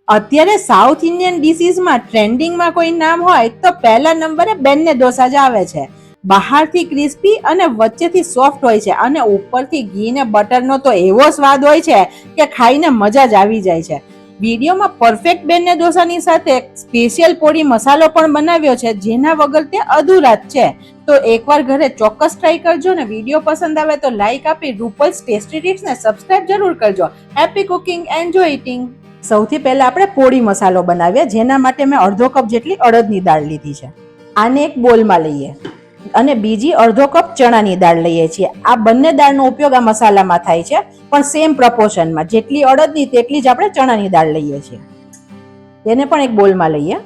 અત્યારે south Indian ડિશિસમાં ટ્રેન્ડિંગમાં કોઈ નામ હોય તો પહેલા નંબરે બેન્ને ડોસા જ આવે છે. બહારથી ક્રિસ્પી અને વચ્ચેથી સોફ્ટ હોય છે અને ઉપરથી ઘી ને બટરનો તો એવો સ્વાદ હોય છે કે ખાઈને મજા જ આવી જાય છે. વિડીયોમાં પરફેક્ટ બેન્ને ડોસાની સાથે સ્પેશિયલ પોડી મસાલો પણ બનાવ્યો છે, જેના વગર તે અધૂરા જ છે. તો એકવાર ઘરે ચોક્કસ ટ્રાય કરજો ને વિડીયો પસંદ આવે તો લાઈક આપી રૂપલ્સ ટેસ્ટી ટિપ્સ ને સબસ્ક્રાઇબ જરૂર કરજો. Happy cooking, enjoy eating. સૌથી પહેલા આપણે પોડી મસાલો બનાવીએ, જેના માટે મેં અડધો કપ જેટલી અડદની દાળ લીધી છે. આને એક બોલમાં લઈએ અને બીજી અડધો કપ ચણાની દાળ લઈએ છીએ. આ બંને દાળનો ઉપયોગ આ મસાલામાં થાય છે, પણ સેમ પ્રપોર્શનમાં. જેટલી અડદની તેટલી જ આપણે ચણાની દાળ લઈએ છીએ. તેને પણ એક બોલમાં લઈએ.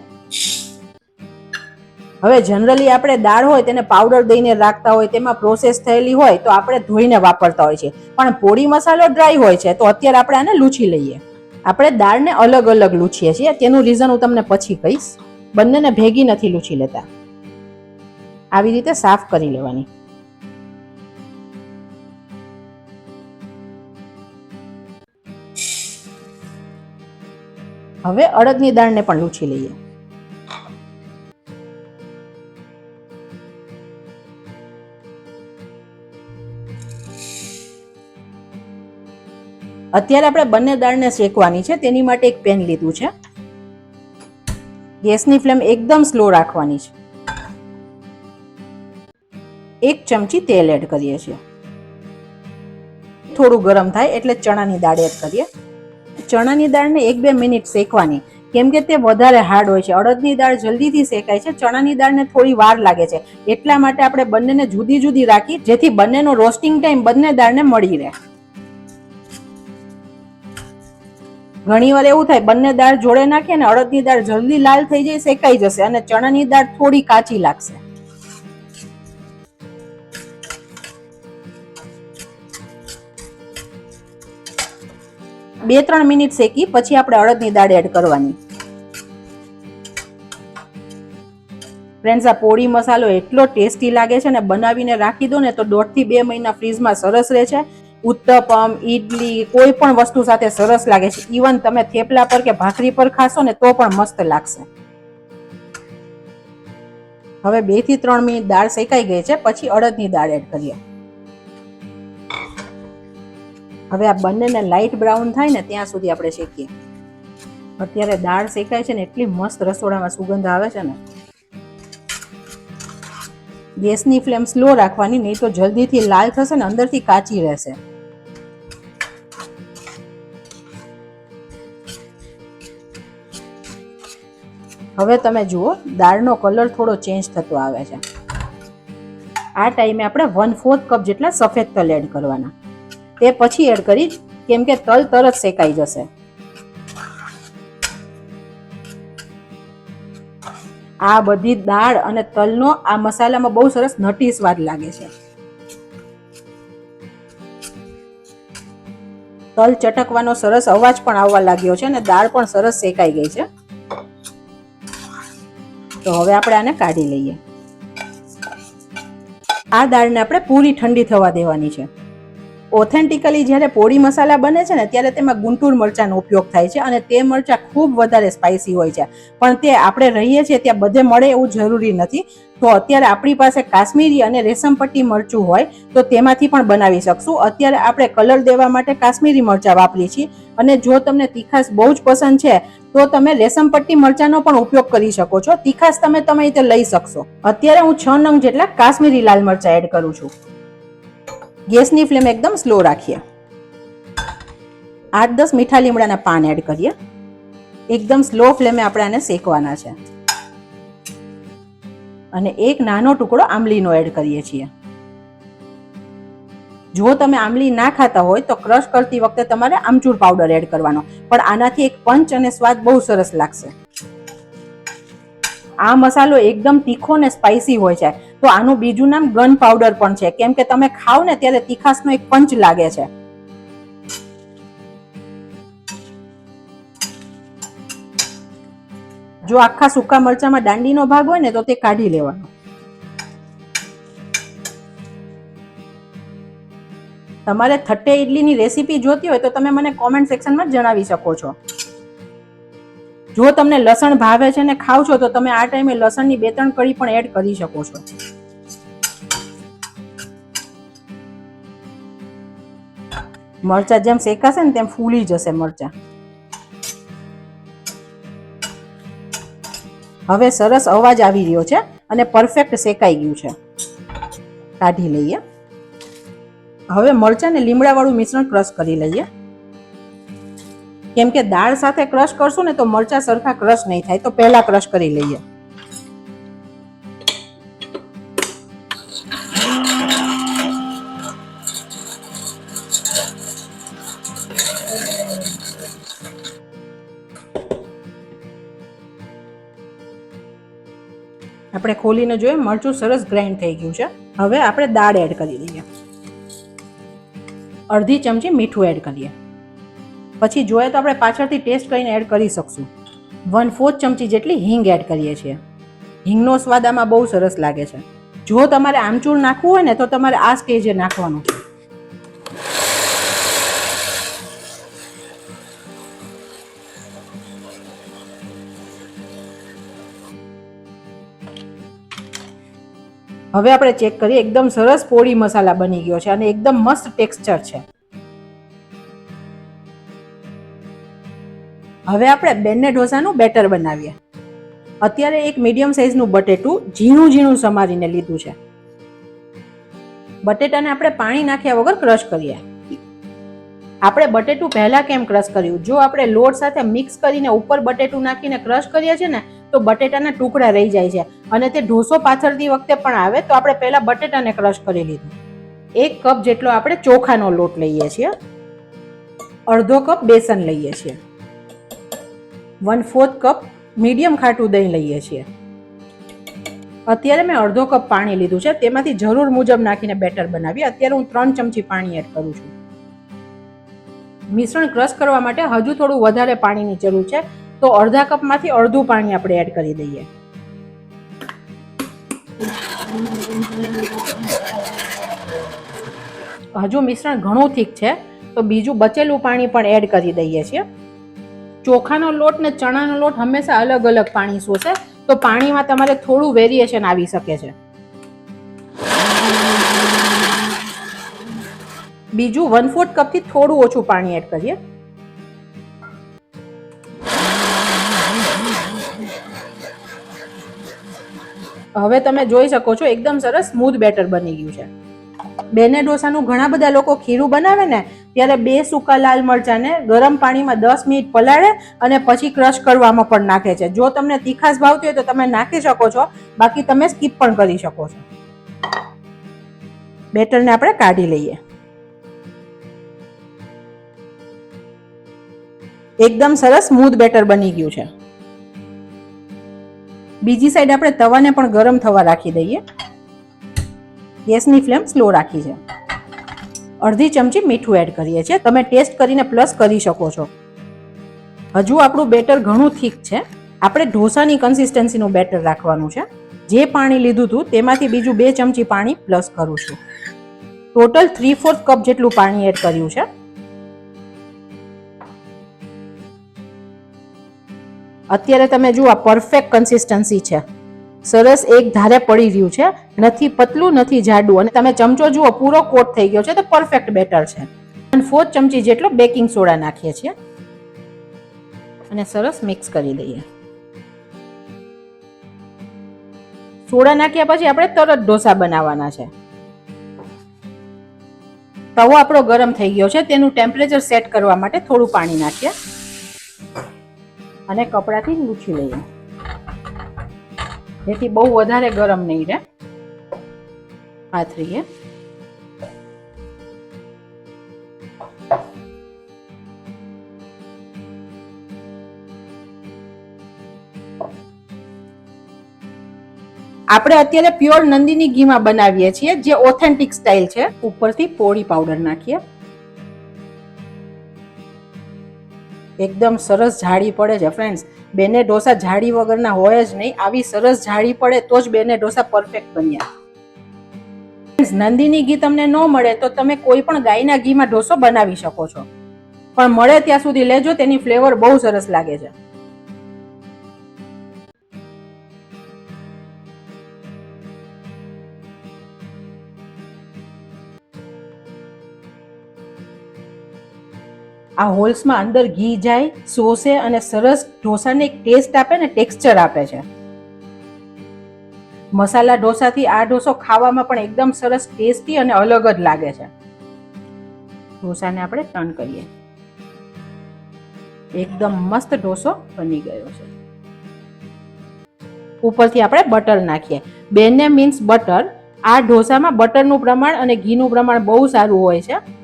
હવે જનરલી આપણે દાળ હોય તેને પાવડર દઈને રાખતા હોય, તેમાં પ્રોસેસ થયેલી હોય તો આપણે ધોઈને વાપરતા હોય છે, પણ પોડી મસાલો ડ્રાય હોય છે, તો અત્યારે આપણે આને લૂછી લઈએ. આપણે દાળને અલગ અલગ લૂછીએ છીએ, તેનું રીઝન હું તમને પછી કહીશ. બંનેને ભેગી નથી લૂછી લેતા. આવી રીતે સાફ કરી લેવાની. હવે અડદની દાળને પણ લૂછી લઈએ. અત્યારે આપણે બંને દાળને શેકવાની છે, તેની માટે એક પેન લીધું છે. ગેસની ફ્લેમ એકદમ સ્લો રાખવાની છે. 1 ચમચી તેલ એડ કરીએ છીએ. થોડું ગરમ થાય એટલે ચણાની દાળ એડ કરીએ. ચણાની દાળને 1-2 મિનિટ શેકવાની, કેમ કે તે વધારે હાર્ડ હોય છે. અડદની દાળ જલ્દીથી શેકાય છે, ચણાની દાળને થોડી વાર લાગે છે. એટલા માટે આપણે બંનેને જુદી જુદી રાખી, જેથી બંનેનો રોસ્ટિંગ ટાઈમ બંને દાળને મળી રહે. ઘણીવાર એવું થાય બંને દાળ જોડે નાખીએ ને અડદની દાળ જલ્દી લાલ થઈ જાય, શેકાઈ જશે, અને ચણાની દાળ થોડી કાચી લાગશે. બે 3 મિનિટ શેકી પછી આપણે અડદની દાળ એડ કરવાની. ફ્રેન્ડ્સ, આ પોડી મસાલો એટલો ટેસ્ટી લાગે છે ને, બનાવીને રાખી દો ને તો 1.5 થી 2 મહિના ફ્રીજમાં સરસ રહે છે. ઉત્તપમ, ઈડલી, કોઈ પણ વસ્તુ સાથે સરસ લાગે છે. ઇવન તમે થેપલા પર કે ભાખરી પર ખાશો ને તો પણ મસ્ત લાગશે. હવે 2 થી 3 મિનિટ દાળ શેકાઈ ગઈ છે, પછી અડદની દાળ એડ કરીએ. હવે આ બંનેને લાઇટ બ્રાઉન થાય ને ત્યાં સુધી આપણે શેકીએ. અત્યારે દાળ શેકાય છે ને એટલી મસ્ત રસોડામાં સુગંધ આવે છે ને. ગેસની ફ્લેમ સ્લો રાખવાની, નહીં તો જલ્દીથી લાલ થશે ને અંદરથી કાચી રહેશે. હવે તમે જુઓ દાળનો કલર થોડો ચેન્જ થતો આવે છે. આ ટાઈમે આપણે 1/4 કપ જેટલા સફેદ તલ એડ કરવાના. તે પછી એડ કરી, કેમ કે તલ તરત શેકાઈ જશે. આ બધી દાળ અને તલનો આ મસાલામાં બહુ સરસ નટી સ્વાદ લાગે છે. તલ ચટકવાનો સરસ અવાજ પણ આવવા લાગ્યો છે અને દાળ પણ સરસ શેકાઈ ગઈ છે. તો હવે આપણે આને કાઢી લઈએ. આ દાળને આપણે પૂરી ઠંડી થવા દેવાની છે. ઓથેન્ટિકલી જ્યારે પોડી મસાલા બને છે ને ત્યારે તેમાં ગુંટૂર મરચાંનો ઉપયોગ થાય છે, અને તે મરચાં ખૂબ વધારે સ્પાઇસી હોય છે. પણ તે આપણે રહીએ છીએ ત્યાં બધે મળે એવું જરૂરી નથી. તો અત્યારે આપણી પાસે કાશ્મીરી અને રેશમપટ્ટી મરચું હોય તો તેમાંથી પણ બનાવી શકશું. અત્યારે આપણે કલર દેવા માટે કાશ્મીરી મરચાં વાપરીએ છીએ, અને જો તમને તીખાશ બહુ જ પસંદ છે તો તમે રેશમપટ્ટી મરચાંનો પણ ઉપયોગ કરી શકો છો. તીખાશ તમે રીતે લઈ શકશો. અત્યારે હું 6 નંગ જેટલા કાશ્મીરી લાલ મરચાં એડ કરું છું. ગેસની ફ્લેમ એકદમ સ્લો રાખીએ. 8-10 મીઠા લીમડાના પાન એડ કરીએ. એકદમ સ્લો ફ્લેમે આપણે આને શેકવાના છે. અને એક નાનો ટુકડો આંબલીનો એડ કરીએ છીએ. જો તમે આંબલી ના ખાતા હોય તો ક્રશ કરતી વખતે તમારે આમચૂર પાવડર એડ કરવાનો, પણ આનાથી એક પંચ અને સ્વાદ બહુ સરસ લાગશે. આ મસાલો એકદમ તીખો ને સ્પાઇસી હોય છે, તો આનું બીજું નામ ગન પાવડર પણ છે, કેમ કે તમે ખાવ ને ત્યારે તીખાશનો એક પંચ લાગે છે. જો આખા સૂકા મરચામાં દાંડીનો ભાગ હોય ને તો તે કાઢી લેવાનો. તમારે થટ્ટે ઇડલીની રેસીપી જોતી હોય તો તમે મને કોમેન્ટ સેક્શનમાં જણાવી શકો છો. જો તમને લસણ ભાવે છે ને ખાવ છો તો તમે આ ટાઈમે લસણની 2-3 કળી પણ એડ કરી શકો છો. મરચા જેમ શેકાશે ને તેમ ફૂલી જશે મરચા. હવે સરસ અવાજ આવી રહ્યો છે અને પરફેક્ટ શેકાઈ ગયું છે. કાઢી લઈએ. હવે મરચાં ને લીમડાવાળું મિશ્રણ ક્રશ કરી લઈએ. કેમ કે દાળ સાથે ક્રશ કરશું ને તો મરચા સરખા ક્રશ નહીં થાય, તો પહેલા ક્રશ કરી લઈએ. આપણે ખોલીને જોઈએ મરચું સરસ ગ્રાઇન્ડ થઈ ગયું છે. હવે આપણે દાળ એડ કરી દઈએ. અડધી ચમચી મીઠું એડ કરીએ. પછી જોઈએ તો આપણે પાછળથી ટેસ્ટ કરીને એડ કરી શકશું. 1/4 ચમચી જેટલી હિંગ એડ કરીએ છીએ. હિંગનો સ્વાદ આમાં બહુ સરસ લાગે છે. જો તમારે આમચૂર નાખવું હોય ને તો તમારે આ સ્ટેજે નાખવાનું છે. હવે આપણે ચેક કરીએ. એકદમ સરસ પોળી મસાલા બની ગયો છે અને એકદમ મસ્ત ટેક્સચર છે. હવે આપણે બેને ઢોસાનું બેટર બનાવીએ. અત્યારે એક મીડિયમ સાઇઝનું બટેટું ઝીણું ઝીણું સમારીને લીધું છે. બટેટાને આપણે પાણી નાખ્યા વગર ક્રશ કરીએ. આપણે બટેટું પહેલા કેમ ક્રશ કર્યું? જો આપણે લોટ સાથે મિક્સ કરીને ઉપર બટેટું નાખીને ક્રશ કરીએ છીએ ને તો બટેટાના ટુકડા રહી જાય છે અને તે ઢોસો પાથરતી વખતે પણ આવે. તો આપણે પહેલા બટેટાને ક્રશ કરી લીધું. 1 કપ જેટલો આપણે ચોખાનો લોટ લઈએ છીએ. અડધો કપ બેસન લઈએ છીએ. 1/4 કપ મીડિયમ ખાટું દહીં લઈએ છીએ. અત્યારે મેં અડધો કપ પાણી લીધું છે. તેમાંથી જરૂર મુજબ નાખીને બેટર બનાવીએ. અત્યારે હું 3 ચમચી પાણી એડ કરું છું. મિશ્રણ ક્રશ કરવા માટે હજુ થોડું વધારે પાણીની જરૂર છે, તો અડધા કપમાંથી અડધું પાણી આપણે એડ કરી દઈએ. હજુ મિશ્રણ ઘણું થીક છે તો બીજું બચેલું પાણી પણ એડ કરી દઈએ છીએ. ચોખાનો લોટ ને ચણાનો લોટ હંમેશા અલગ અલગ પાણી શોષે, તો પાણીમાં તમારે થોડું વેરિએશન આવી શકે છે. બીજું 1/4 કપથી થોડું ઓછું પાણી એડ કરીએ. હવે તમે જોઈ શકો છો એકદમ સરસ સ્મૂથ બેટર બની ગયું છે. બેને ઢોસાનું ઘણા બધા લોકો ખીરું બનાવે ને ત્યારે 2 સૂકા લાલ મરચાંને ગરમ પાણીમાં 10 મિનિટ પલાળે અને પછી ક્રશ કરવામાં પણ નાખે છે. જો તમને તીખાશ ભાવતી હોય તો તમે નાખી શકો છો, બાકી તમે સ્કીપ પણ કરી શકો છો. બેટરને આપણે કાઢી લઈએ. એકદમ સરસ સ્મૂથ બેટર બની ગયું છે. બીજી સાઈડ આપણે તવાને પણ ગરમ થવા રાખી દઈએ. ગેસની ફ્લેમ સ્લો રાખી છે. અડધી ચમચી મીઠું એડ કરીએ છીએ. તમે ટેસ્ટ કરીને પ્લસ કરી શકો છો. હજુ આપણું બેટર ઘણું થીક છે. આપણે ઢોસાની કન્સિસ્ટન્સીનું બેટર રાખવાનું છે. જે પાણી લીધું હતું તેમાંથી બીજું 2 ચમચી પાણી પ્લસ કરું છું. ટોટલ 3/4 કપ જેટલું પાણી એડ કર્યું છે. અત્યારે તમે જુઓ પરફેક્ટ કન્સિસ્ટન્સી છે. સરસ એક ધારે પડી રહ્યું છે, નથી પતલું નથી જાડું, અને તમે ચમચો જુઓ પૂરો કોટ થઈ ગયો છે. તો પરફેક્ટ બેટર છે. 1/4 ચમચી જેટલો બેકિંગ સોડા નાખીએ છીએ અને સરસ મિક્સ કરી દઈએ. સોડા નાખ્યા પછી આપણે તરત ઢોસા બનાવવાના છે. તવો આપણો ગરમ થઈ ગયો છે. તેનું ટેમ્પરેચર સેટ કરવા માટે થોડું પાણી નાખીએ અને કપડાથી લૂછી લઈએ, જેથી બહુ વધારે ગરમ નહીં રહે. પાથરીએ. આપણે અત્યારે પ્યોર નંદિની ઘીમાં બનાવીએ છીએ, જે ઓથેન્ટિક સ્ટાઇલ છે. ઉપરથી પોળી પાવડર નાખીએ. એકદમ સરસ જાળી પડે છે ફ્રેન્ડ્સ. બેને ઢોસા જાળી વગરના હોય જ નહીં. આવી સરસ જાળી પડે તો જ બેને ઢોસા પરફેક્ટ બન્યા. નંદિની ઘી તમને ન મળે તો તમે કોઈ પણ ગાયના ઘીમાં ઢોસો બનાવી શકો છો, પણ મળે ત્યાં સુધી લેજો. તેની ફ્લેવર બહુ સરસ લાગે છે. આ હોલ્સમાં અંદર ઘી જાય, સોસે અને સરસ ઢોસાને એક ટેસ્ટ આપે ને ટેક્સચર આપે છે. મસાલા ઢોસાથી આ ઢોસો ખાવામાં પણ એકદમ સરસ ટેસ્ટી અને અલગ જ લાગે છે. ઢોસાને આપણે ટર્ન કરીએ. એકદમ મસ્ત ઢોસો બની ગયો છે. ઉપરથી આપણે બટર નાખીએ. બેને મીન્સ બટર. આ ઢોસામાં બટરનું પ્રમાણ અને ઘીનું પ્રમાણ બહુ સારું હોય છે.